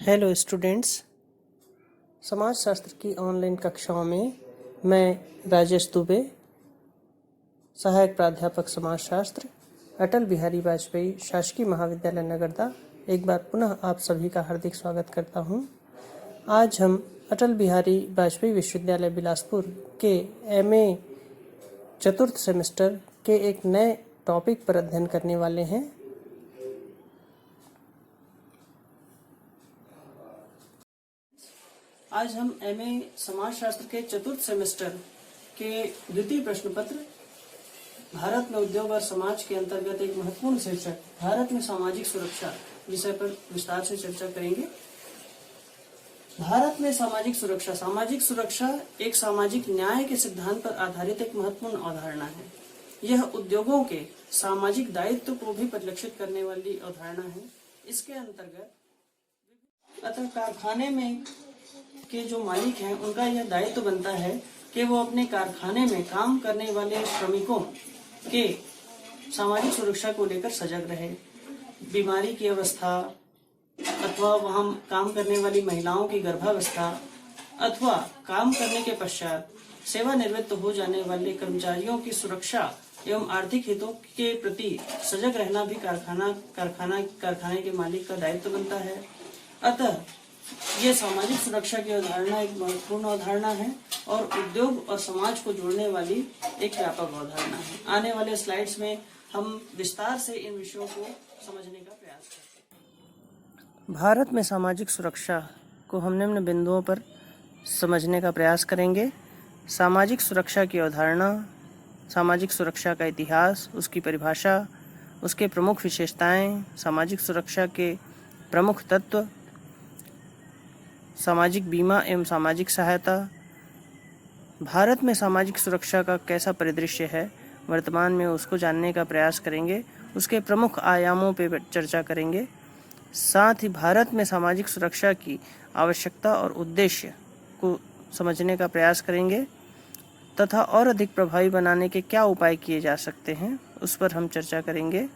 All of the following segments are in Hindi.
हेलो स्टूडेंट्स, समाजशास्त्र की ऑनलाइन कक्षाओं में मैं राजेश दुबे, सहायक प्राध्यापक समाजशास्त्र, अटल बिहारी वाजपेयी शासकीय महाविद्यालय नगरदा, एक बार पुनः आप सभी का हार्दिक स्वागत करता हूं। आज हम अटल बिहारी वाजपेयी विश्वविद्यालय बिलासपुर के एमए चतुर्थ सेमेस्टर के एक नए टॉपिक पर अध्ययन करने वाले हैं। आज हम एमए समाजशास्त्र के चतुर्थ सेमेस्टर के द्वितीय प्रश्न पत्र भारत में उद्योग और समाज के अंतर्गत एक महत्वपूर्ण शीर्षक भारत में सामाजिक सुरक्षा विषय पर विस्तार से चर्चा करेंगे। भारत में सामाजिक सुरक्षा एक सामाजिक न्याय के सिद्धांत पर आधारित एक महत्वपूर्ण अवधारणा है। यह उद्योगों के सामाजिक दायित्व को भी परिलक्षित करने वाली अवधारणा है। इसके अंतर्गत कारखाने में के जो मालिक हैं उनका यह दायित्व बनता है कि वो अपने कारखाने में काम करने वाले श्रमिकों के सामाजिक सुरक्षा को लेकर सजग रहे। बीमारी की अवस्था अथवा वहां काम करने वाली महिलाओं की गर्भावस्था अथवा काम करने के पश्चात सेवानिवृत्त हो जाने वाले कर्मचारियों की सुरक्षा एवं आर्थिक हितों के प्रति सजग रहना भी कारखाने के मालिक का दायित्व बनता है। अतः ये सामाजिक सुरक्षा की अवधारणा एक महत्वपूर्ण अवधारणा है और उद्योग और समाज को जोड़ने वाली एक व्यापक अवधारणा है। आने वाले स्लाइड्स में हम विस्तार से इन विषयों को समझने का प्रयास करते हैं। भारत में सामाजिक सुरक्षा को हम निम्न बिंदुओं पर समझने का प्रयास करेंगे। सामाजिक सुरक्षा की अवधारणा, सामाजिक सुरक्षा का इतिहास, उसकी परिभाषा, उसके प्रमुख विशेषताएं, सामाजिक सुरक्षा के प्रमुख तत्व, सामाजिक बीमा एवं सामाजिक सहायता, भारत में सामाजिक सुरक्षा का कैसा परिदृश्य है वर्तमान में, उसको जानने का प्रयास करेंगे। उसके प्रमुख आयामों पर चर्चा करेंगे। साथ ही भारत में सामाजिक सुरक्षा की आवश्यकता और उद्देश्य को समझने का प्रयास करेंगे तथा और अधिक प्रभावी बनाने के क्या उपाय किए जा सकते हैं उस पर हम चर्चा करेंगे।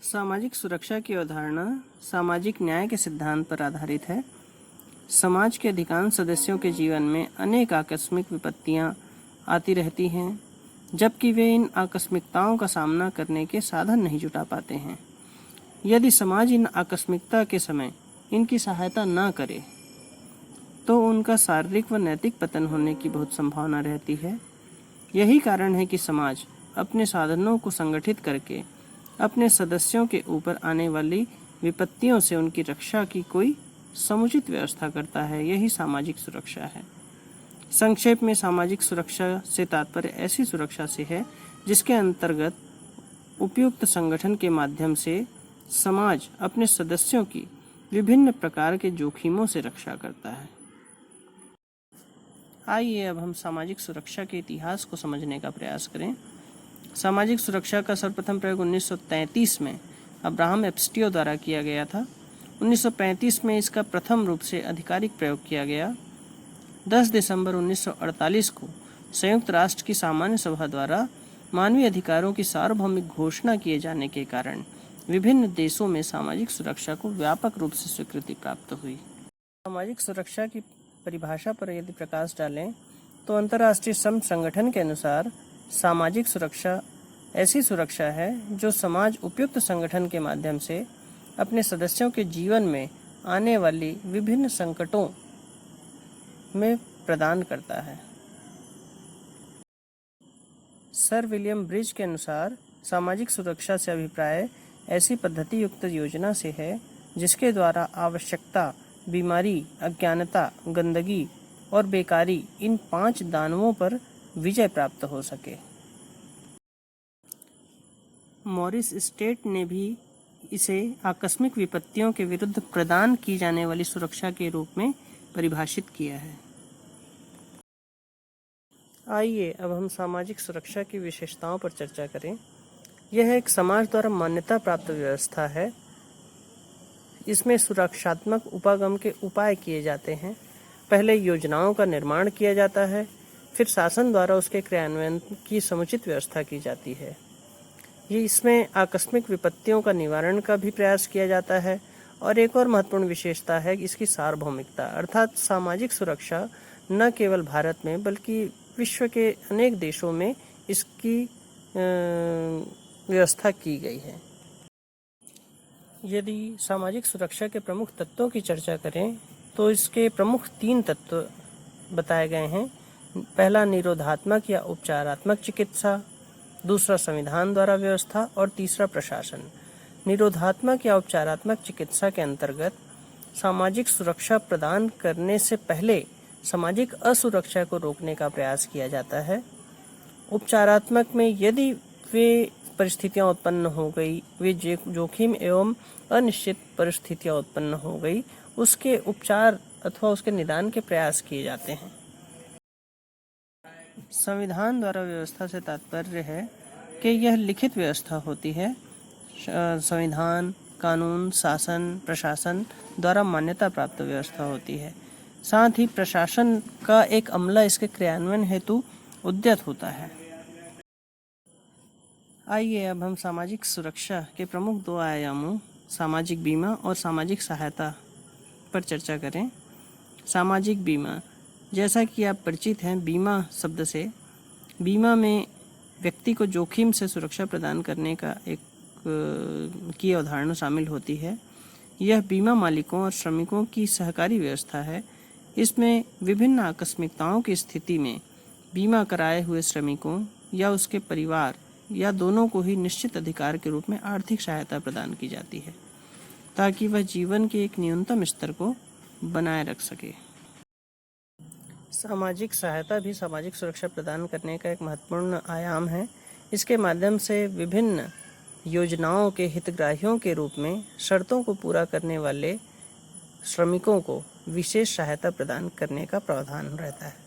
सामाजिक सुरक्षा की अवधारणा सामाजिक न्याय के सिद्धांत पर आधारित है। समाज के अधिकांश सदस्यों के जीवन में अनेक आकस्मिक विपत्तियां आती रहती हैं, जबकि वे इन आकस्मिकताओं का सामना करने के साधन नहीं जुटा पाते हैं। यदि समाज इन आकस्मिकता के समय इनकी सहायता न करे तो उनका शारीरिक व नैतिक पतन होने की बहुत संभावना रहती है। यही कारण है कि समाज अपने साधनों को संगठित करके अपने सदस्यों के ऊपर आने वाली विपत्तियों से उनकी रक्षा की कोई समुचित व्यवस्था करता है। यही सामाजिक सुरक्षा है। संक्षेप में सामाजिक सुरक्षा से तात्पर्य ऐसी सुरक्षा से है जिसके अंतर्गत उपयुक्त संगठन के माध्यम से समाज अपने सदस्यों की विभिन्न प्रकार के जोखिमों से रक्षा करता है। आइए अब हम सामाजिक सुरक्षा के इतिहास को समझने का प्रयास करें। सामाजिक सुरक्षा का सर्वप्रथम प्रयोग 1933 में अब्राहम एब्स्टियो द्वारा किया गया था। 1935 में इसका प्रथम रूप से आधिकारिक प्रयोग किया गया। 10 दिसंबर 1948 को संयुक्त राष्ट्र की सामान्य सभा द्वारा मानवीय अधिकारों की सार्वभौमिक घोषणा किए जाने के कारण विभिन्न देशों में सामाजिक सुरक्षा को व्यापक रूप से स्वीकृति प्राप्त हुई। सामाजिक सुरक्षा की परिभाषा पर यदि प्रकाश डालें तो अंतर्राष्ट्रीय श्रम संगठन के अनुसार सामाजिक सुरक्षा ऐसी सुरक्षा है जो समाज उपयुक्त संगठन के माध्यम से अपने सदस्यों के जीवन में आने वाली विभिन्न संकटों में प्रदान करता है। सर विलियम ब्रिज के अनुसार सामाजिक सुरक्षा से अभिप्राय ऐसी पद्धति युक्त योजना से है जिसके द्वारा आवश्यकता, बीमारी, अज्ञानता, गंदगी और बेकारी इन 5 दानवों पर विजय प्राप्त हो सके। मॉरिस स्टेट ने भी इसे आकस्मिक विपत्तियों के विरुद्ध प्रदान की जाने वाली सुरक्षा के रूप में परिभाषित किया है। आइए अब हम सामाजिक सुरक्षा की विशेषताओं पर चर्चा करें। यह एक समाज द्वारा मान्यता प्राप्त व्यवस्था है। इसमें सुरक्षात्मक उपागम के उपाय किए जाते हैं। पहले योजनाओं का निर्माण किया जाता है, फिर शासन द्वारा उसके क्रियान्वयन की समुचित व्यवस्था की जाती है। ये इसमें आकस्मिक विपत्तियों का निवारण का भी प्रयास किया जाता है। और एक और महत्वपूर्ण विशेषता है इसकी सार्वभौमिकता, अर्थात सामाजिक सुरक्षा न केवल भारत में बल्कि विश्व के अनेक देशों में इसकी व्यवस्था की गई है। यदि सामाजिक सुरक्षा के प्रमुख तत्वों की चर्चा करें तो इसके प्रमुख 3 तत्व बताए गए हैं। पहला निरोधात्मक या उपचारात्मक चिकित्सा, दूसरा संविधान द्वारा व्यवस्था और तीसरा प्रशासन। निरोधात्मक या उपचारात्मक चिकित्सा के अंतर्गत सामाजिक सुरक्षा प्रदान करने से पहले सामाजिक असुरक्षा को रोकने का प्रयास किया जाता है। उपचारात्मक में यदि वे परिस्थितियां उत्पन्न हो गई, वे जोखिम एवं अनिश्चित परिस्थितियां उत्पन्न हो गई, उसके उपचार अथवा उसके निदान के प्रयास किए जाते हैं। संविधान द्वारा व्यवस्था से तात्पर्य है कि यह लिखित व्यवस्था होती है। संविधान, कानून, शासन, प्रशासन द्वारा मान्यता प्राप्त व्यवस्था होती है। साथ ही प्रशासन का एक अमला इसके क्रियान्वयन हेतु उद्यत होता है। आइए अब हम सामाजिक सुरक्षा के प्रमुख 2 आयामों सामाजिक बीमा और सामाजिक सहायता पर चर्चा करें। सामाजिक बीमा, जैसा कि आप परिचित हैं बीमा शब्द से, बीमा में व्यक्ति को जोखिम से सुरक्षा प्रदान करने का एक की अवधारणा शामिल होती है। यह बीमा मालिकों और श्रमिकों की सहकारी व्यवस्था है। इसमें विभिन्न आकस्मिकताओं की स्थिति में बीमा कराए हुए श्रमिकों या उसके परिवार या दोनों को ही निश्चित अधिकार के रूप में आर्थिक सहायता प्रदान की जाती है ताकि वह जीवन के एक न्यूनतम स्तर को बनाए रख सके। सामाजिक सहायता भी सामाजिक सुरक्षा प्रदान करने का एक महत्वपूर्ण आयाम है। इसके माध्यम से विभिन्न योजनाओं के हितग्राहियों के रूप में शर्तों को पूरा करने वाले श्रमिकों को विशेष सहायता प्रदान करने का प्रावधान रहता है।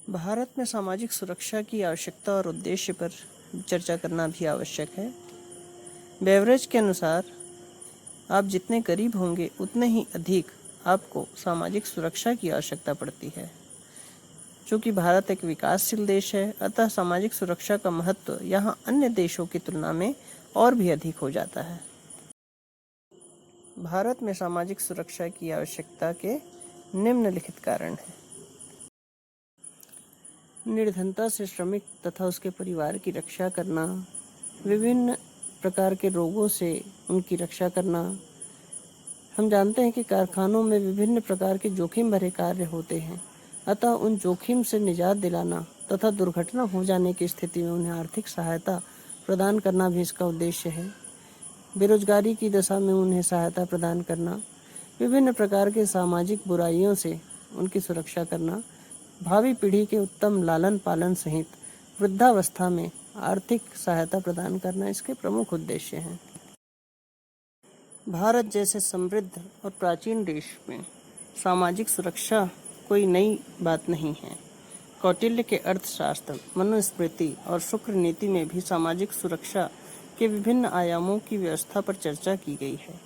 भारत में सामाजिक सुरक्षा की आवश्यकता और उद्देश्य पर चर्चा करना भी आवश्यक है। बेवरेज के अनुसार आप जितने गरीब होंगे उतने ही अधिक आपको सामाजिक सुरक्षा की आवश्यकता पड़ती है। चूँकि भारत एक विकासशील देश है, अतः सामाजिक सुरक्षा का महत्व यहाँ अन्य देशों की तुलना में और भी अधिक हो जाता है। भारत में सामाजिक सुरक्षा की आवश्यकता के निम्नलिखित कारण हैं। निर्धनता से श्रमिक तथा उसके परिवार की रक्षा करना, विभिन्न प्रकार के रोगों से उनकी रक्षा करना। हम जानते हैं कि कारखानों में विभिन्न प्रकार के जोखिम भरे कार्य होते हैं, अतः उन जोखिम से निजात दिलाना तथा दुर्घटना हो जाने की स्थिति में उन्हें आर्थिक सहायता प्रदान करना भी इसका उद्देश्य है। बेरोजगारी की दशा में उन्हें सहायता प्रदान करना, विभिन्न प्रकार के सामाजिक बुराइयों से उनकी सुरक्षा करना, भावी पीढ़ी के उत्तम लालन पालन सहित वृद्धावस्था में आर्थिक सहायता प्रदान करना इसके प्रमुख उद्देश्य हैं। भारत जैसे समृद्ध और प्राचीन देश में सामाजिक सुरक्षा कोई नई बात नहीं है। कौटिल्य के अर्थशास्त्र, मनुस्मृति और शुक्र नीति में भी सामाजिक सुरक्षा के विभिन्न आयामों की व्यवस्था पर चर्चा की गई है।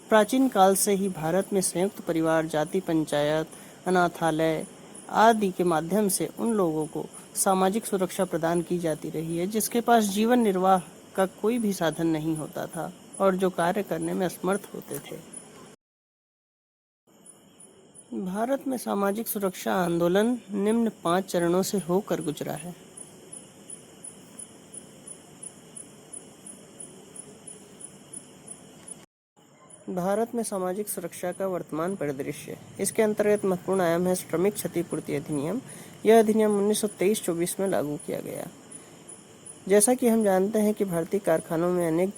प्राचीन काल से ही भारत में संयुक्त परिवार, जाति पंचायत, अनाथालय आदि के माध्यम से उन लोगों को सामाजिक सुरक्षा प्रदान की जाती रही है जिसके पास जीवन निर्वाह का कोई भी साधन नहीं होता था और जो कार्य करने में असमर्थ होते थे। भारत में सामाजिक सुरक्षा आंदोलन निम्न 5 चरणों से होकर गुजरा है। भारत में सामाजिक सुरक्षा का वर्तमान परिदृश्य, इसके अंतर्गत महत्वपूर्ण आयाम है श्रमिक क्षतिपूर्ति अधिनियम। यह अधिनियम 1923-24 में लागू किया गया। जैसा कि हम जानते हैं कि भारतीय कारखानों में अनेक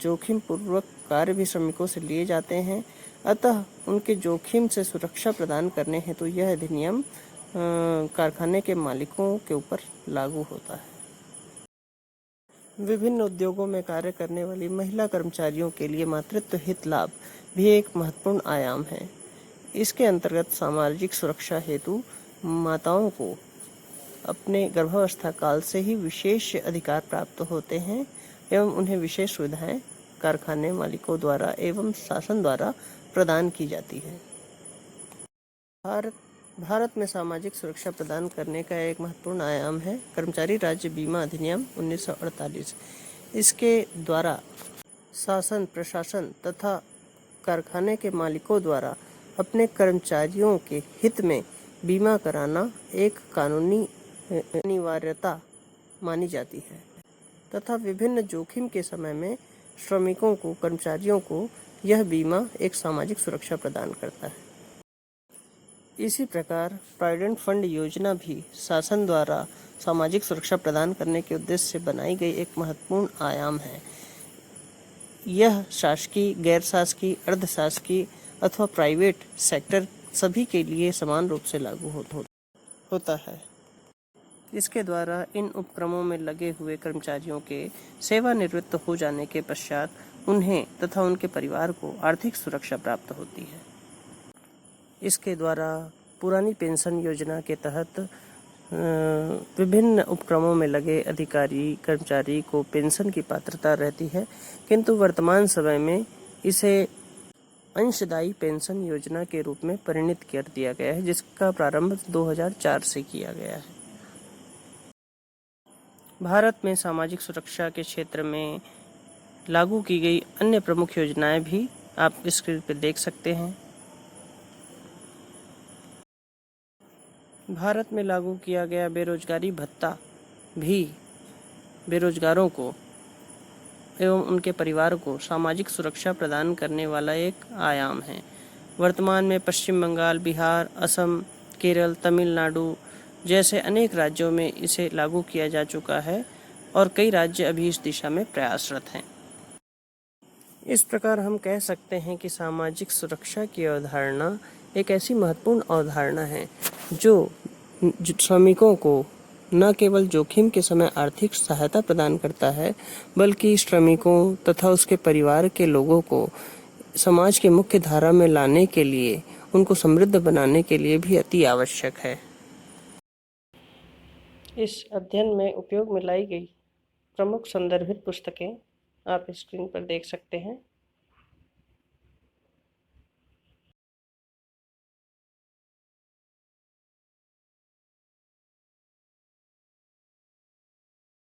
जोखिम पूर्वक कार्य भी श्रमिकों से लिए जाते हैं, अतः उनके जोखिम से सुरक्षा प्रदान करने हेतु तो यह अधिनियम कारखाने के मालिकों के ऊपर लागू होता है। विभिन्न उद्योगों में कार्य करने वाली महिला कर्मचारियों के लिए मातृत्व हित लाभ भी एक महत्वपूर्ण आयाम है। इसके अंतर्गत सामाजिक सुरक्षा हेतु माताओं को अपने गर्भावस्था काल से ही विशेष अधिकार प्राप्त होते हैं एवं उन्हें विशेष सुविधाएं कारखाने मालिकों द्वारा एवं शासन द्वारा प्रदान की जाती है। भारत में सामाजिक सुरक्षा प्रदान करने का एक महत्वपूर्ण आयाम है कर्मचारी राज्य बीमा अधिनियम 1948। इसके द्वारा शासन, प्रशासन तथा कारखाने के मालिकों द्वारा अपने कर्मचारियों के हित में बीमा कराना एक कानूनी अनिवार्यता मानी जाती है तथा विभिन्न जोखिम के समय में श्रमिकों को, कर्मचारियों को यह बीमा एक सामाजिक सुरक्षा प्रदान करता है। इसी प्रकार प्रोविडेंट फंड योजना भी शासन द्वारा सामाजिक सुरक्षा प्रदान करने के उद्देश्य से बनाई गई एक महत्वपूर्ण आयाम है। यह शासकीय, गैर शासकीय, अर्ध शासकीय अथवा प्राइवेट सेक्टर सभी के लिए समान रूप से लागू होता है। इसके द्वारा इन उपक्रमों में लगे हुए कर्मचारियों के सेवानिवृत्त हो जाने के पश्चात उन्हें तथा उनके परिवार को आर्थिक सुरक्षा प्राप्त होती है। इसके द्वारा पुरानी पेंशन योजना के तहत विभिन्न उपक्रमों में लगे अधिकारी, कर्मचारी को पेंशन की पात्रता रहती है, किंतु वर्तमान समय में इसे अंशदायी पेंशन योजना के रूप में परिणत कर दिया गया है, जिसका प्रारंभ 2004 से किया गया है। भारत में सामाजिक सुरक्षा के क्षेत्र में लागू की गई अन्य प्रमुख योजनाएं भी आप स्क्रीन पर देख सकते हैं। भारत में लागू किया गया बेरोजगारी भत्ता भी बेरोजगारों को एवं उनके परिवार को सामाजिक सुरक्षा प्रदान करने वाला एक आयाम है। वर्तमान में पश्चिम बंगाल, बिहार, असम, केरल, तमिलनाडु जैसे अनेक राज्यों में इसे लागू किया जा चुका है और कई राज्य अभी इस दिशा में प्रयासरत हैं। इस प्रकार हम कह सकते हैं कि सामाजिक सुरक्षा की अवधारणा एक ऐसी महत्वपूर्ण अवधारणा है जो श्रमिकों को न केवल जोखिम के समय आर्थिक सहायता प्रदान करता है, बल्कि श्रमिकों तथा उसके परिवार के लोगों को समाज के मुख्य धारा में लाने के लिए, उनको समृद्ध बनाने के लिए भी अति आवश्यक है। इस अध्ययन में उपयोग में लाई गई प्रमुख संदर्भित पुस्तकें आप स्क्रीन पर देख सकते हैं।